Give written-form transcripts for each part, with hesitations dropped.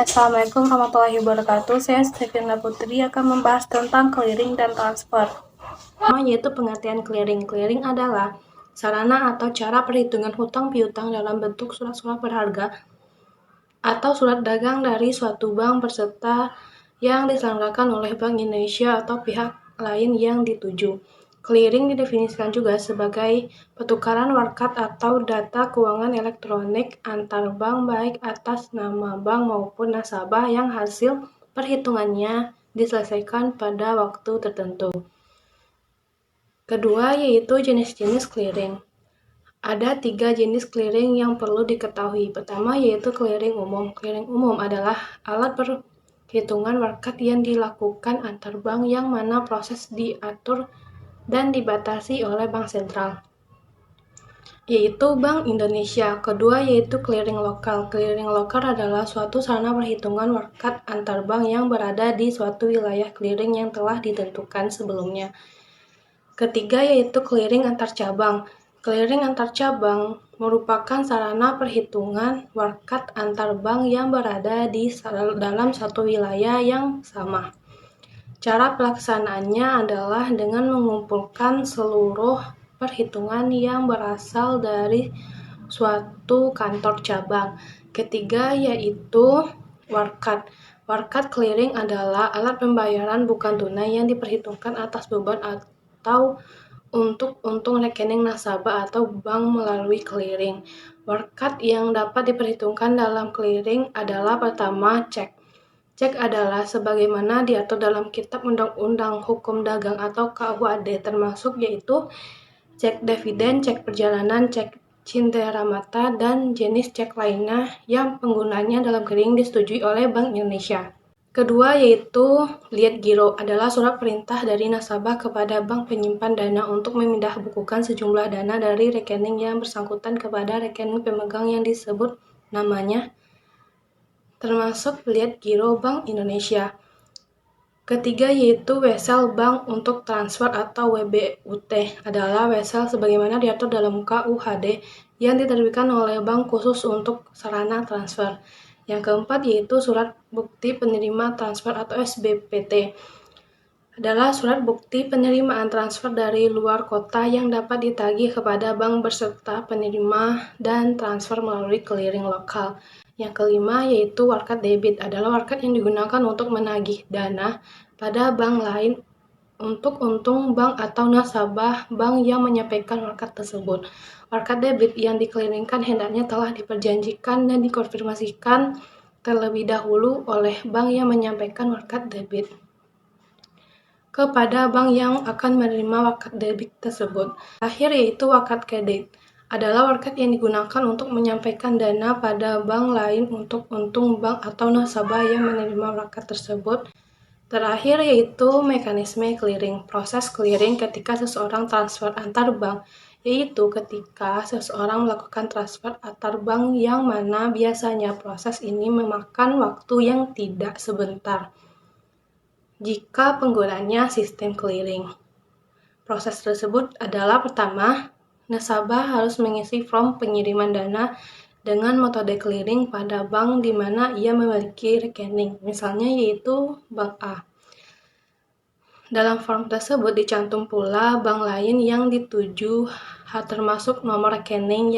Assalamualaikum warahmatullahi wabarakatuh. Saya Stevina Putri akan membahas tentang clearing dan transfer. Pertama yaitu pengertian clearing. Clearing adalah sarana atau cara perhitungan hutang piutang dalam bentuk surat-surat berharga atau surat dagang dari suatu bank peserta yang diselenggarakan oleh Bank Indonesia atau pihak lain yang dituju. Clearing didefinisikan juga sebagai pertukaran warkat atau data keuangan elektronik antar bank baik atas nama bank maupun nasabah yang hasil perhitungannya diselesaikan pada waktu tertentu. Kedua yaitu jenis-jenis clearing. Ada 3 jenis clearing yang perlu diketahui. Pertama yaitu clearing umum. Clearing umum adalah alat perhitungan warkat yang dilakukan antar bank yang mana proses diatur dan dibatasi oleh Bank Sentral, yaitu Bank Indonesia. Kedua yaitu clearing lokal. Clearing lokal adalah suatu sarana perhitungan warkat antar bank yang berada di suatu wilayah clearing yang telah ditentukan sebelumnya. Ketiga yaitu clearing antar cabang. Clearing antar cabang merupakan sarana perhitungan warkat antar bank yang berada di dalam satu wilayah yang sama. Cara pelaksanaannya adalah dengan mengumpulkan seluruh perhitungan yang berasal dari suatu kantor cabang. Ketiga yaitu warkat. Warkat clearing adalah alat pembayaran bukan tunai yang diperhitungkan atas beban atau untuk untung rekening nasabah atau bank melalui clearing. Warkat yang dapat diperhitungkan dalam clearing adalah pertama cek. Cek adalah sebagaimana diatur dalam Kitab Undang-Undang Hukum Dagang atau KUHD, termasuk yaitu cek dividen, cek perjalanan, cek cinderamata, dan jenis cek lainnya yang penggunaannya dalam clearing disetujui oleh Bank Indonesia. Kedua yaitu lihat giro adalah surat perintah dari nasabah kepada bank penyimpan dana untuk memindah bukukan sejumlah dana dari rekening yang bersangkutan kepada rekening pemegang yang disebut namanya, termasuk lihat giro Bank Indonesia. Ketiga yaitu wesel bank untuk transfer atau WBUT adalah wesel sebagaimana diatur dalam KUHD yang diterbitkan oleh bank khusus untuk sarana transfer. Yang keempat yaitu surat bukti penerima transfer atau SBPT adalah surat bukti penerimaan transfer dari luar kota yang dapat ditagih kepada bank berserta penerima dan transfer melalui clearing lokal. Yang kelima yaitu warkat debit adalah warkat yang digunakan untuk menagih dana pada bank lain untuk untung bank atau nasabah bank yang menyampaikan warkat tersebut. Warkat debit yang diclearingkan hendaknya telah diperjanjikan dan dikonfirmasikan terlebih dahulu oleh bank yang menyampaikan warkat debit kepada bank yang akan menerima warkat debit tersebut. Akhir yaitu warkat kredit adalah warkat yang digunakan untuk menyampaikan dana pada bank lain untuk untung bank atau nasabah yang menerima warkat tersebut. Terakhir yaitu mekanisme clearing. Proses clearing ketika seseorang transfer antar bank, yaitu ketika seseorang melakukan transfer antar bank yang mana biasanya proses ini memakan waktu yang tidak sebentar jika penggunanya sistem clearing. Proses tersebut adalah pertama, nasabah harus mengisi form pengiriman dana dengan metode clearing pada bank di mana ia memiliki rekening, misalnya yaitu Bank A. Dalam form tersebut dicantum pula bank lain yang dituju termasuk nomor rekening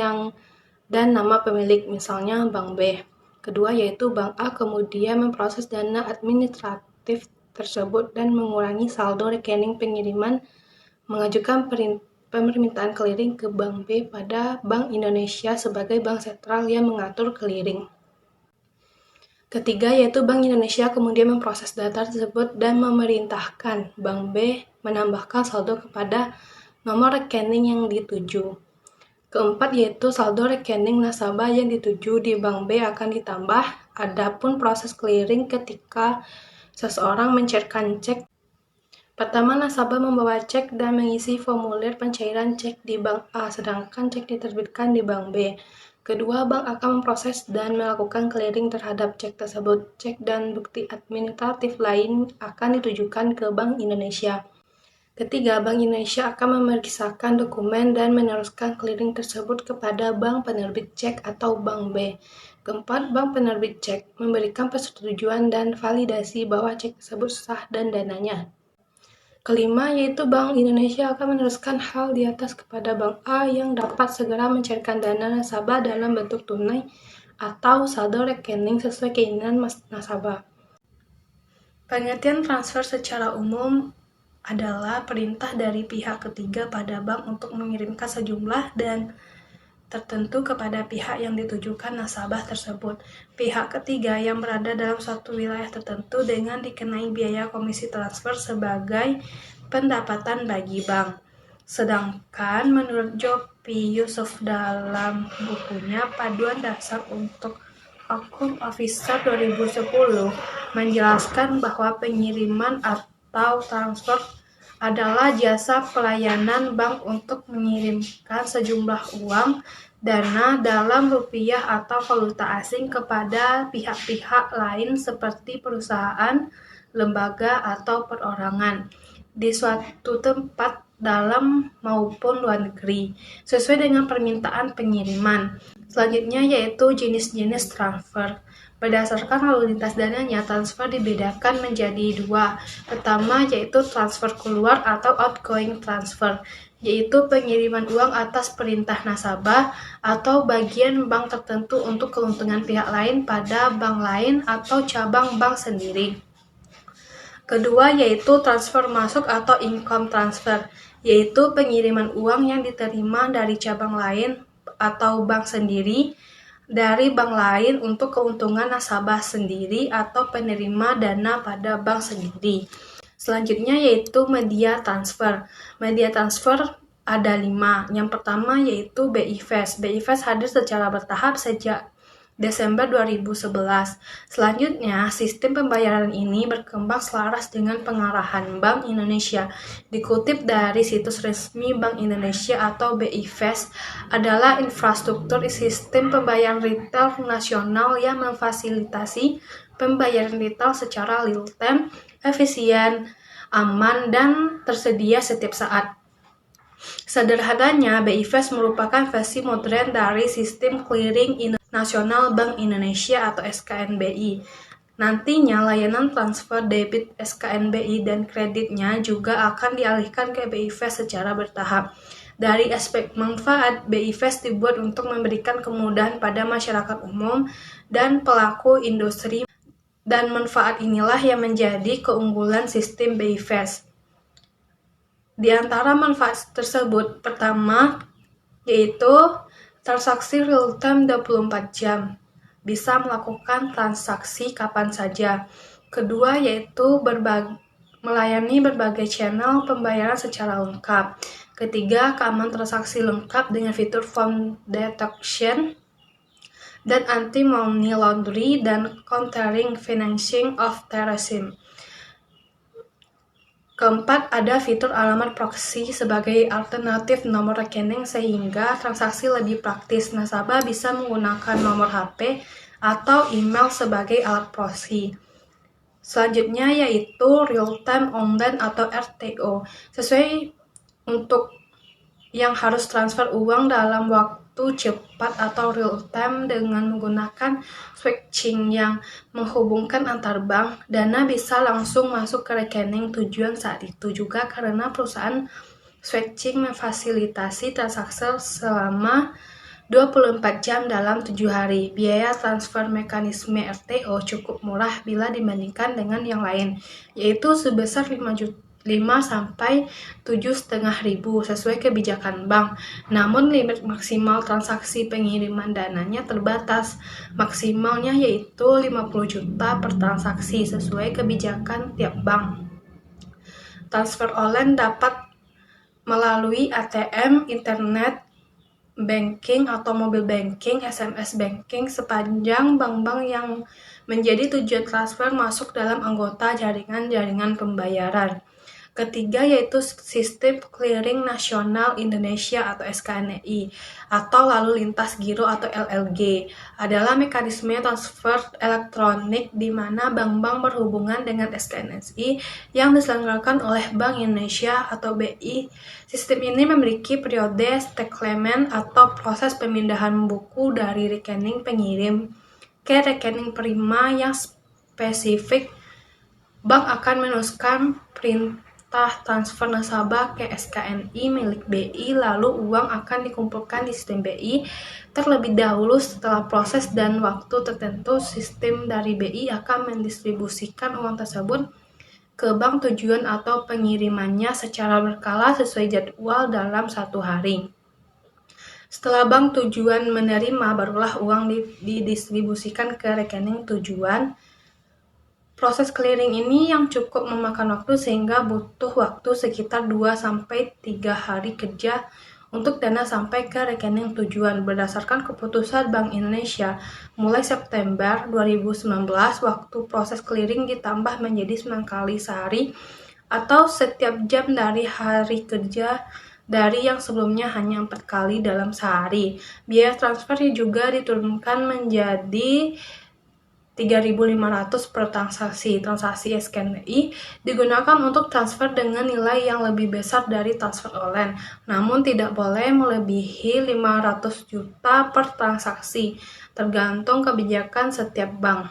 dan nama pemilik, misalnya Bank B. Kedua yaitu Bank A kemudian memproses dana administratif tersebut dan mengurangi saldo rekening pengiriman, mengajukan permintaan clearing ke Bank B pada Bank Indonesia sebagai bank sentral yang mengatur clearing. Ketiga yaitu Bank Indonesia kemudian memproses data tersebut dan memerintahkan Bank B menambahkan saldo kepada nomor rekening yang dituju. Keempat yaitu saldo rekening nasabah yang dituju di Bank B akan ditambah. Adapun proses clearing ketika seseorang mencairkan cek. Pertama, nasabah membawa cek dan mengisi formulir pencairan cek di Bank A, sedangkan cek diterbitkan di Bank B. Kedua, bank akan memproses dan melakukan clearing terhadap cek tersebut. Cek dan bukti administratif lain akan ditujukan ke Bank Indonesia. Ketiga, Bank Indonesia akan memeriksakan dokumen dan meneruskan clearing tersebut kepada bank penerbit cek atau Bank B. Keempat, bank penerbit cek memberikan persetujuan dan validasi bahwa cek tersebut sah dan dananya. Kelima, yaitu Bank Indonesia akan meneruskan hal di atas kepada Bank A yang dapat segera mencairkan dana nasabah dalam bentuk tunai atau saldo rekening sesuai keinginan nasabah. Pengertian transfer secara umum adalah perintah dari pihak ketiga pada bank untuk mengirimkan sejumlah dan tertentu kepada pihak yang ditujukan nasabah tersebut. Pihak ketiga yang berada dalam suatu wilayah tertentu dengan dikenai biaya komisi transfer sebagai pendapatan bagi bank. Sedangkan menurut Jopi Yusuf dalam bukunya Paduan Dasar untuk Account Officer 2010 menjelaskan bahwa pengiriman atau transfer adalah jasa pelayanan bank untuk mengirimkan sejumlah uang, dana dalam rupiah atau valuta asing kepada pihak-pihak lain seperti perusahaan, lembaga, atau perorangan di suatu tempat dalam maupun luar negeri, sesuai dengan permintaan pengiriman. Selanjutnya yaitu jenis-jenis transfer. Berdasarkan lalu lintas dananya, transfer dibedakan menjadi dua. Pertama yaitu transfer keluar atau outgoing transfer, yaitu pengiriman uang atas perintah nasabah atau bagian bank tertentu untuk keuntungan pihak lain pada bank lain atau cabang bank sendiri. Kedua yaitu transfer masuk atau income transfer, yaitu pengiriman uang yang diterima dari cabang lain atau bank sendiri dari bank lain untuk keuntungan nasabah sendiri atau penerima dana pada bank sendiri. Selanjutnya yaitu media transfer. Media transfer ada 5. Yang pertama yaitu BI Fast. BI Fast hadir secara bertahap sejak Desember 2011. Selanjutnya, sistem pembayaran ini berkembang selaras dengan pengarahan Bank Indonesia. Dikutip dari situs resmi Bank Indonesia atau BI Fast adalah infrastruktur sistem pembayaran retail nasional yang memfasilitasi pembayaran retail secara real-time, efisien, aman, dan tersedia setiap saat. Sederhananya, BI Fast merupakan versi modern dari sistem clearing nasional Bank Indonesia atau SKNBI. Nantinya layanan transfer debit SKNBI dan kreditnya juga akan dialihkan ke BI Fast secara bertahap. Dari aspek manfaat, BI Fast dibuat untuk memberikan kemudahan pada masyarakat umum dan pelaku industri, dan manfaat inilah yang menjadi keunggulan sistem BI Fast. Di antara manfaat tersebut, pertama yaitu transaksi real-time 24 jam. Bisa melakukan transaksi kapan saja. Kedua yaitu melayani berbagai channel pembayaran secara lengkap. Ketiga, keamanan transaksi lengkap dengan fitur fraud detection dan anti-money laundering dan countering financing of terrorism. Keempat, ada fitur alamat proxy sebagai alternatif nomor rekening sehingga transaksi lebih praktis. Nasabah bisa menggunakan nomor HP atau email sebagai alat proxy. Selanjutnya yaitu real-time online atau RTO. Sesuai untuk yang harus transfer uang dalam waktu cepat atau real time dengan menggunakan switching yang menghubungkan antar bank, dana bisa langsung masuk ke rekening tujuan saat itu. Juga karena perusahaan switching memfasilitasi transaksi selama 24 jam dalam 7 hari. Biaya transfer mekanisme RTO cukup murah bila dibandingkan dengan yang lain, yaitu sebesar 5-7,5 sesuai kebijakan bank. Namun limit maksimal transaksi pengiriman dananya terbatas. Maksimalnya yaitu 50 juta per transaksi sesuai kebijakan tiap bank. Transfer online dapat melalui ATM, internet banking atau mobil banking, SMS banking sepanjang bank-bank yang menjadi tujuan transfer masuk dalam anggota jaringan-jaringan pembayaran. Ketiga yaitu sistem clearing nasional Indonesia atau SKNI atau lalu lintas giro atau LLG adalah mekanisme transfer elektronik di mana bank-bank berhubungan dengan SKNSI yang diselenggarakan oleh Bank Indonesia atau BI. Sistem ini memiliki periode settlement atau proses pemindahan buku dari rekening pengirim ke rekening prima yang spesifik, bank akan meneruskan perintah transfer nasabah ke SKNI milik BI, lalu uang akan dikumpulkan di sistem BI. Terlebih dahulu setelah proses dan waktu tertentu, sistem dari BI akan mendistribusikan uang tersebut ke bank tujuan atau pengirimannya secara berkala sesuai jadwal dalam 1 hari. Setelah bank tujuan menerima, barulah uang didistribusikan ke rekening tujuan. Proses clearing ini yang cukup memakan waktu sehingga butuh waktu sekitar 2-3 hari kerja untuk dana sampai ke rekening tujuan. Berdasarkan keputusan Bank Indonesia, mulai September 2019, waktu proses clearing ditambah menjadi 9 kali sehari atau setiap jam dari hari kerja dari yang sebelumnya hanya 4 kali dalam sehari. Biaya transfer juga diturunkan menjadi 3.500 per transaksi. Transaksi SKNI digunakan untuk transfer dengan nilai yang lebih besar dari transfer online, namun tidak boleh melebihi 500 juta per transaksi, tergantung kebijakan setiap bank.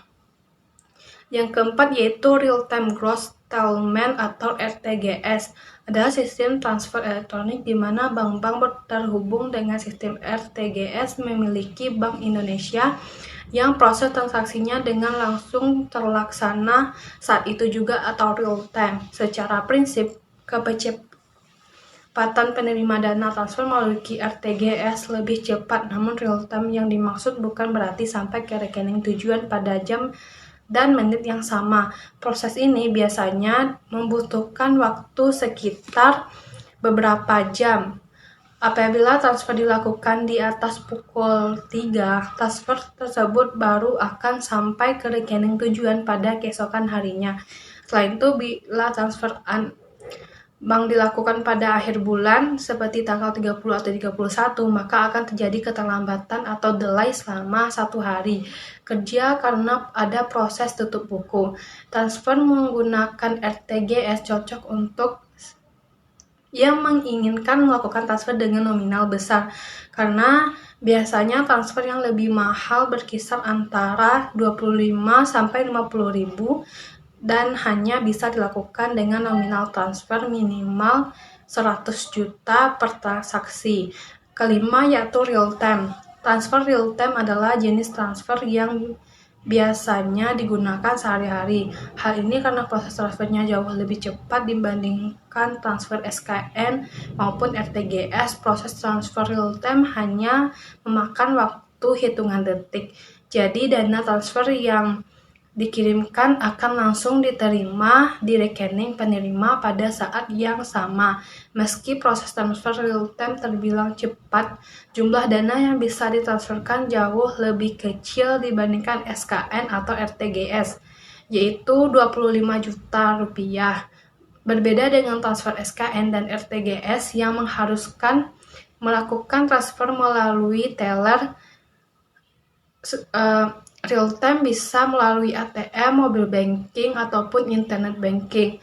Yang keempat yaitu Real Time Gross Settlement atau RTGS, adalah sistem transfer elektronik di mana bank-bank terhubung dengan sistem RTGS memiliki Bank Indonesia yang proses transaksinya dengan langsung terlaksana saat itu juga atau real time. Secara prinsip, kecepatan penerima dana transfer melalui RTGS lebih cepat, namun real time yang dimaksud bukan berarti sampai ke rekening tujuan pada jam dan menit yang sama. Proses ini biasanya membutuhkan waktu sekitar beberapa jam. Apabila transfer dilakukan di atas pukul 3, transfer tersebut baru akan sampai ke rekening tujuan pada keesokan harinya. Selain itu, bila transfer bank dilakukan pada akhir bulan seperti tanggal 30 atau 31, maka akan terjadi keterlambatan atau delay selama 1 hari kerja karena ada proses tutup buku. Transfer menggunakan RTGS cocok untuk yang menginginkan melakukan transfer dengan nominal besar, karena biasanya transfer yang lebih mahal berkisar antara 25-50 ribu dan hanya bisa dilakukan dengan nominal transfer minimal 100 juta per transaksi. Kelima yaitu real time. Transfer real time adalah jenis transfer yang biasanya digunakan sehari-hari. Hal ini karena proses transfernya jauh lebih cepat dibandingkan transfer SKN maupun RTGS. Proses transfer real time hanya memakan waktu hitungan detik. Jadi dana transfer yang dikirimkan akan langsung diterima di rekening penerima pada saat yang sama. Meski proses transfer real time terbilang cepat, jumlah dana yang bisa ditransferkan jauh lebih kecil dibandingkan SKN atau RTGS, yaitu 25 juta rupiah. Berbeda dengan transfer SKN dan RTGS yang mengharuskan melakukan transfer melalui teller, real time bisa melalui ATM, mobile banking, ataupun internet banking.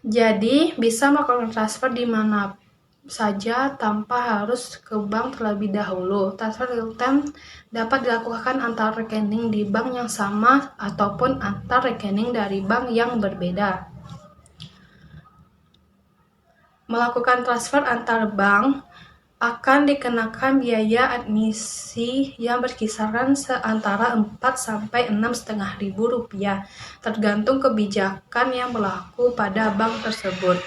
Jadi, bisa melakukan transfer di mana saja tanpa harus ke bank terlebih dahulu. Transfer real time dapat dilakukan antar rekening di bank yang sama ataupun antar rekening dari bank yang berbeda. Melakukan transfer antar bank akan dikenakan biaya admisi yang berkisaran antara 4-6,5 ribu rupiah, tergantung kebijakan yang berlaku pada bank tersebut.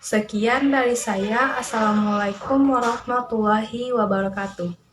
Sekian dari saya. Assalamualaikum warahmatullahi wabarakatuh.